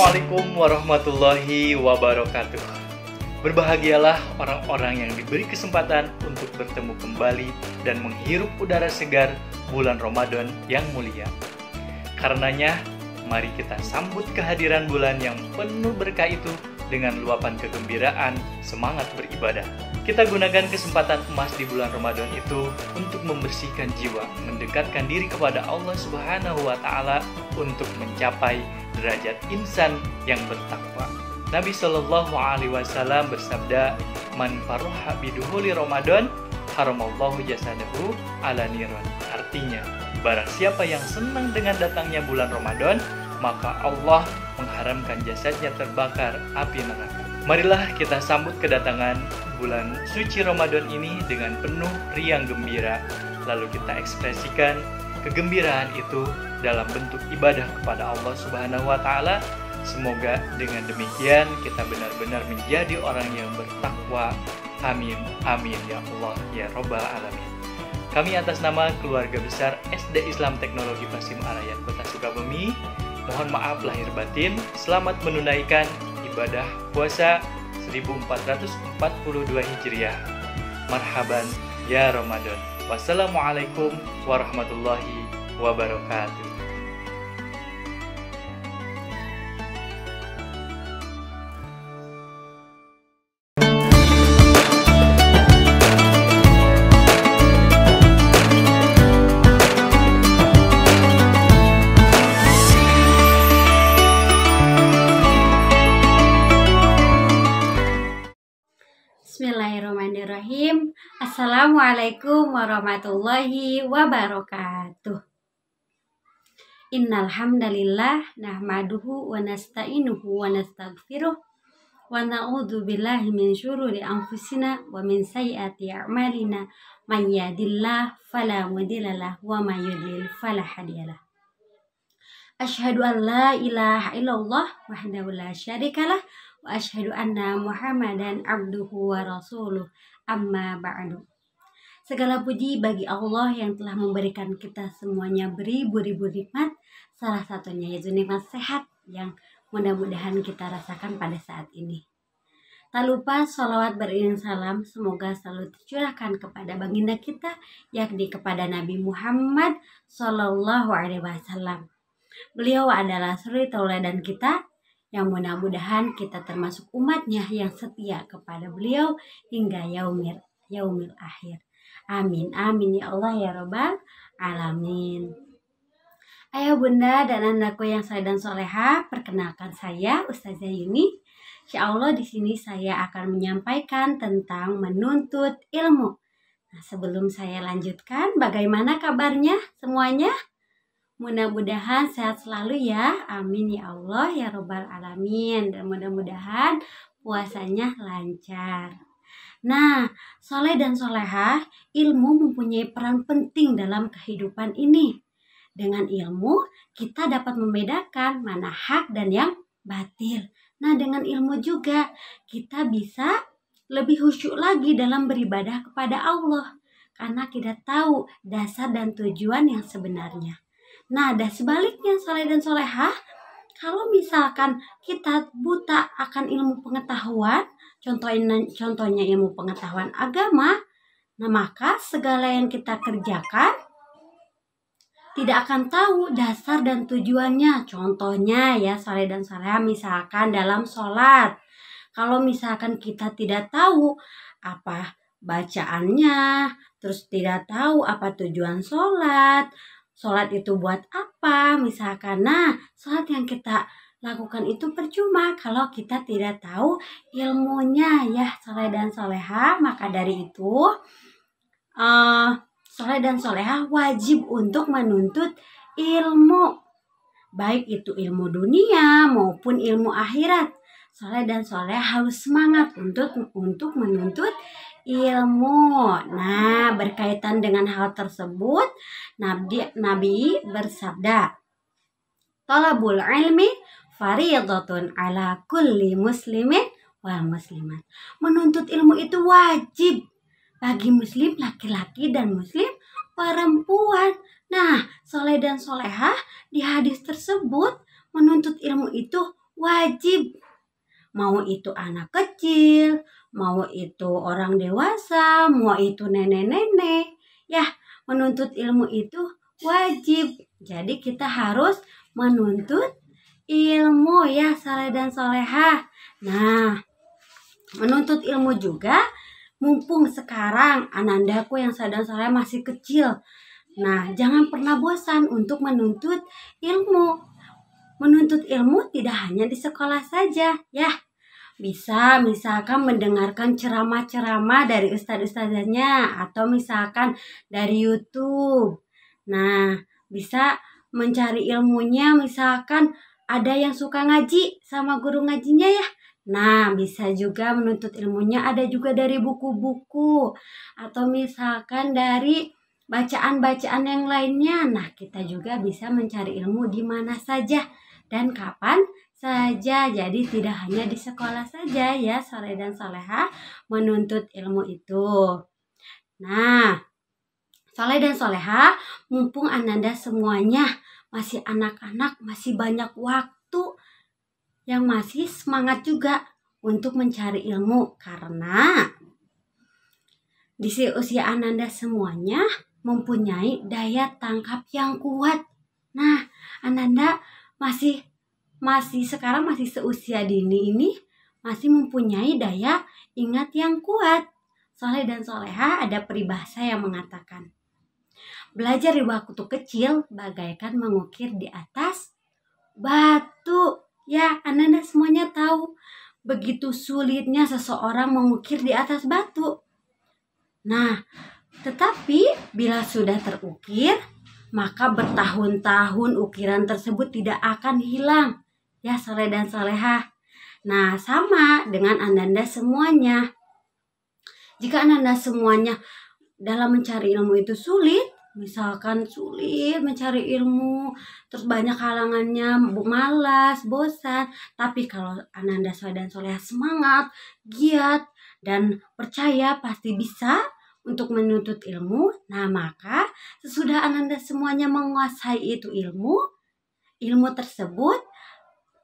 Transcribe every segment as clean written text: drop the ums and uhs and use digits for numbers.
Assalamualaikum warahmatullahi wabarakatuh. Berbahagialah orang-orang yang diberi kesempatan untuk bertemu kembali dan menghirup udara segar bulan Ramadan yang mulia. Karenanya, mari kita sambut kehadiran bulan yang penuh berkah itu dengan luapan kegembiraan, semangat beribadah. Kita gunakan kesempatan emas di bulan Ramadan itu untuk membersihkan jiwa, mendekatkan diri kepada Allah Subhanahu wa Ta'ala untuk mencapai derajat insan yang bertakwa. Nabi Shallallahu Alaihi Wasallam bersabda, "Man faroha biduhuli Ramadan, haramallahu jasadahu ala niron." Artinya, barang siapa yang senang dengan datangnya bulan Ramadan, maka Allah mengharamkan jasadnya terbakar api neraka. Marilah kita sambut kedatangan bulan suci Ramadan ini dengan penuh riang gembira, lalu kita ekspresikan kegembiraan itu dalam bentuk ibadah kepada Allah Subhanahu wa Ta'ala. Semoga dengan demikian kita benar-benar menjadi orang yang bertakwa. Amin, amin ya Allah ya Rabbal Alamin. Kami atas nama keluarga besar SD Islam Teknologi Pasim Arayan Kota Sukabumi, mohon maaf lahir batin. Selamat menunaikan ibadah puasa 1442 Hijriah. Marhaban ya Ramadan. Wassalamualaikum warahmatullahi wabarakatuh. Bismillahirrahmanirrahim. Assalamualaikum warahmatullahi wabarakatuh. Innal hamdalillah nahmaduhu wa nasta'inuhu wa nastaghfiruh wa na'udzu billahi min syururi anfusina wa min sayyiati a'malina. May yahdihillahu fala mudhillalah wa may yudlil fala hadiyalah. Asyhadu an la ilaha illallah wahdahu la syarikalah wa asyhadu anna Muhammadan abduhu wa rasuluh. Amma ba'du. Segala puji bagi Allah yang telah memberikan kita semuanya beribu-ribu nikmat, salah satunya yaitu nikmat sehat yang mudah-mudahan kita rasakan pada saat ini. Tak lupa sholawat beriring salam semoga selalu tercurahkan kepada baginda kita, yakni kepada Nabi Muhammad Sallallahu Alaihi Wasallam. Beliau adalah suri tauladan kita, yang mudah-mudahan kita termasuk umatnya yang setia kepada beliau hingga yaumil akhir. Amin, amin ya Allah ya Rabbal Alamin. Ayah bunda dan anakku yang saleh dan soleha, perkenalkan saya Ustazah Yuni. Insya Allah di sini saya akan menyampaikan tentang menuntut ilmu. Nah, sebelum saya lanjutkan, bagaimana kabarnya semuanya? Mudah-mudahan sehat selalu ya. Amin ya Allah ya Rabbal Alamin. Dan mudah-mudahan puasanya lancar. Nah, soleh dan solehah, ilmu mempunyai peran penting dalam kehidupan ini. Dengan ilmu, kita dapat membedakan mana hak dan yang batil. Nah, dengan ilmu juga, kita bisa lebih khusyuk lagi dalam beribadah kepada Allah. Karena kita tahu dasar dan tujuan yang sebenarnya. Nah, dan sebaliknya soleh dan solehah, kalau misalkan kita buta akan ilmu pengetahuan, contohnya ilmu pengetahuan agama, nah maka segala yang kita kerjakan tidak akan tahu dasar dan tujuannya. Contohnya ya soleh dan solehah, misalkan dalam sholat, kalau misalkan kita tidak tahu apa bacaannya, terus tidak tahu apa tujuan sholat itu buat apa misalkan. Nah, sholat yang kita lakukan itu percuma kalau kita tidak tahu ilmunya ya soleh dan soleha. Maka dari itu soleh dan soleha wajib untuk menuntut ilmu, baik itu ilmu dunia maupun ilmu akhirat. Soleh dan soleha harus semangat untuk menuntut ilmu. Nah, berkaitan dengan hal tersebut, Nabi bersabda, "Talabul ilmi fardhatun ala kulli muslimin wal muslimat." Menuntut ilmu itu wajib bagi muslim laki-laki dan muslim perempuan. Nah, soleh dan solehah di hadis tersebut menuntut ilmu itu wajib. Mau itu anak kecil, mau itu orang dewasa, mau itu nenek-nenek. Ya, menuntut ilmu itu wajib. Jadi kita harus menuntut ilmu ya saleh dan solehah. Nah, menuntut ilmu juga mumpung sekarang anandaku yang saleh dan solehah masih kecil. Nah, jangan pernah bosan untuk menuntut ilmu. Menuntut ilmu tidak hanya di sekolah saja ya. Bisa misalkan mendengarkan ceramah-ceramah dari ustadz-ustadzanya atau misalkan dari YouTube. Nah, bisa mencari ilmunya misalkan ada yang suka ngaji sama guru ngajinya ya. Nah, bisa juga menuntut ilmunya ada juga dari buku-buku atau misalkan dari bacaan-bacaan yang lainnya. Nah, kita juga bisa mencari ilmu di mana saja dan kapan saja. Jadi tidak hanya di sekolah saja ya saleh dan salehah menuntut ilmu itu. Nah, saleh dan salehah, mumpung ananda semuanya masih anak-anak, masih banyak waktu yang masih semangat juga untuk mencari ilmu karena di usia ananda semuanya mempunyai daya tangkap yang kuat. Nah, ananda masih sekarang masih seusia dini ini masih mempunyai daya ingat yang kuat. Saleh dan solehah ada peribahasa yang mengatakan, belajar di waktu kecil bagaikan mengukir di atas batu. Ya, ananda semuanya tahu begitu sulitnya seseorang mengukir di atas batu. Nah, tetapi bila sudah terukir, maka bertahun-tahun ukiran tersebut tidak akan hilang. Ya, saleh dan salehah. Nah, sama dengan ananda semuanya. Jika ananda semuanya dalam mencari ilmu itu sulit, misalkan sulit mencari ilmu, terus banyak halangannya, malas, bosan. Tapi kalau ananda saleh dan salehah semangat, giat, dan percaya pasti bisa untuk menuntut ilmu, nah maka sesudah ananda semuanya menguasai itu ilmu tersebut,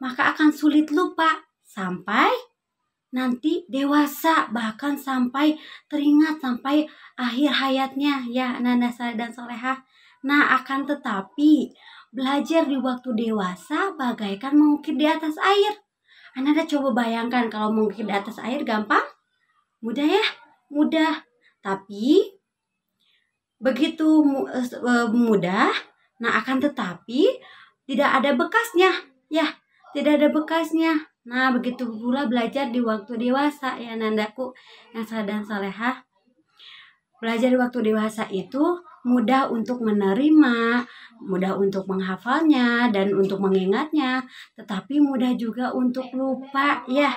maka akan sulit lupa sampai nanti dewasa, bahkan sampai teringat sampai akhir hayatnya ya ananda saleh dan solehah. Nah, akan tetapi belajar di waktu dewasa bagaikan mengukir di atas air. Ananda coba bayangkan kalau mengukir di atas air gampang? Mudah ya? Mudah. Tapi begitu mudah, nah akan tetapi tidak ada bekasnya ya, tidak ada bekasnya. Nah, begitu pula belajar di waktu dewasa ya nandaku yang saleh dan salehah. Belajar di waktu dewasa itu mudah untuk menerima, mudah untuk menghafalnya dan untuk mengingatnya, tetapi mudah juga untuk lupa ya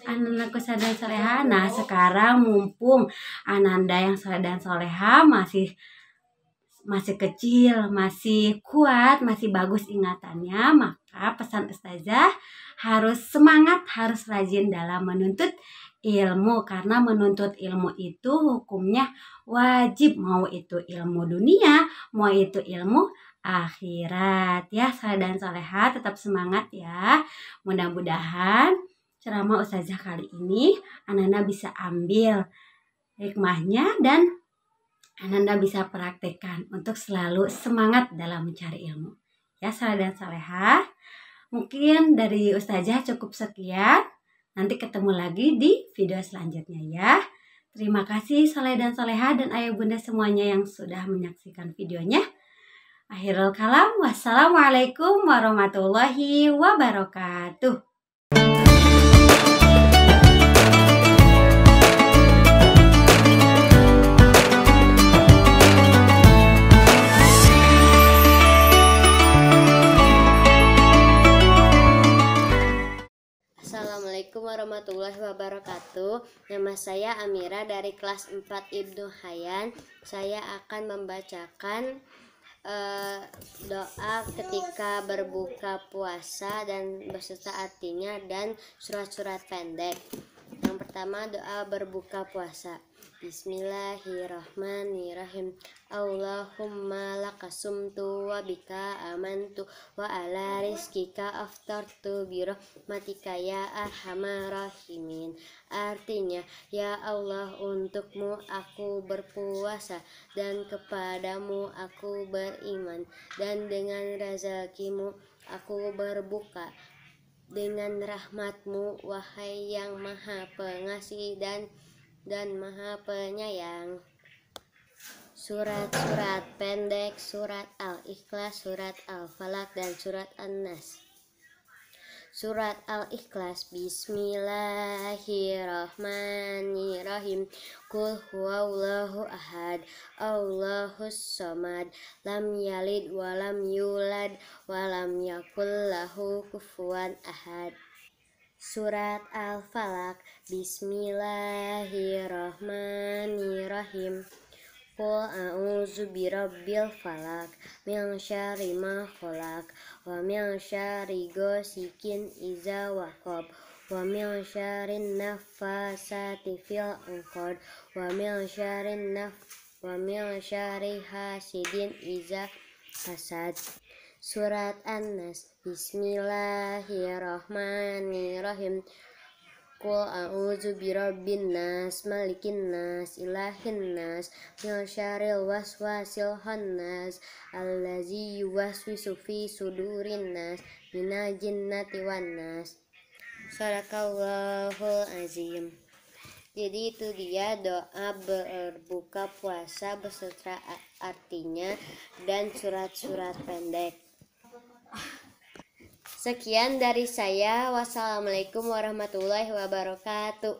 anandaku saleh dan salehah. Nah, sekarang mumpung ananda yang saleh dan salehah masih kecil, masih kuat, masih bagus ingatannya, maka pesan ustazah harus semangat, harus rajin dalam menuntut ilmu karena menuntut ilmu itu hukumnya wajib, mau itu ilmu dunia, mau itu ilmu akhirat ya. Saleh dan salehah tetap semangat ya. Mudah-mudahan ceramah ustazah kali ini ananda bisa ambil hikmahnya dan ananda bisa praktekkan untuk selalu semangat dalam mencari ilmu. Ya, saleh dan salehah. Mungkin dari ustazah cukup sekian. Nanti ketemu lagi di video selanjutnya ya. Terima kasih saleh dan salehah dan ayah bunda semuanya yang sudah menyaksikan videonya. Akhirul kalam, wassalamualaikum warahmatullahi wabarakatuh. Assalamualaikum warahmatullahi wabarakatuh. Nama saya Amira dari kelas 4 Ibnu Hayyan. Saya akan membacakan doa ketika berbuka puasa dan beserta artinya dan surat-surat pendek. Yang pertama, doa berbuka puasa. Bismillahirrahmanirrahim. Allahumma lakasumtu wa bika amantu wa ala rizkika aftartu birahmatika ya arhamar rahimin. Artinya, ya Allah, untukmu aku berpuasa dan kepadamu aku beriman, dan dengan rezekimu aku berbuka. Dengan rahmatmu, wahai yang maha pengasih dan maha penyayang. Surat-surat pendek: surat Al-Ikhlas, surat Al-Falaq, dan surat An-Nas. Surat Al-Ikhlas. Bismillahirrahmanirrahim. Qul huwallahu ahad, Allahus samad, lam yalid walam yulad walam yakul lahu kufuwan ahad. Surat Al-Falaq. Bismillahirrahmanirrahim. Qul a'udzu birabbil falaq, min syarri ma khalaq, wa min syarri ghasikin idza waqab, wa min syarri naffasati fil 'uqad, wa min syarri hasidin idza hasad. Surat An-Nas. Bismillahirrahmanirrahim. Qul a'udzu birabbin nas, malikin nas, ilahin nas, min syarril waswasil khannas, allazi yuwaswisu fi sudurin nas, minal jinnati wan nas. Sadaqallahul azim. Jadi itu dia doa berbuka puasa beserta artinya dan surat-surat pendek. Sekian dari saya. Wassalamualaikum warahmatullahi wabarakatuh.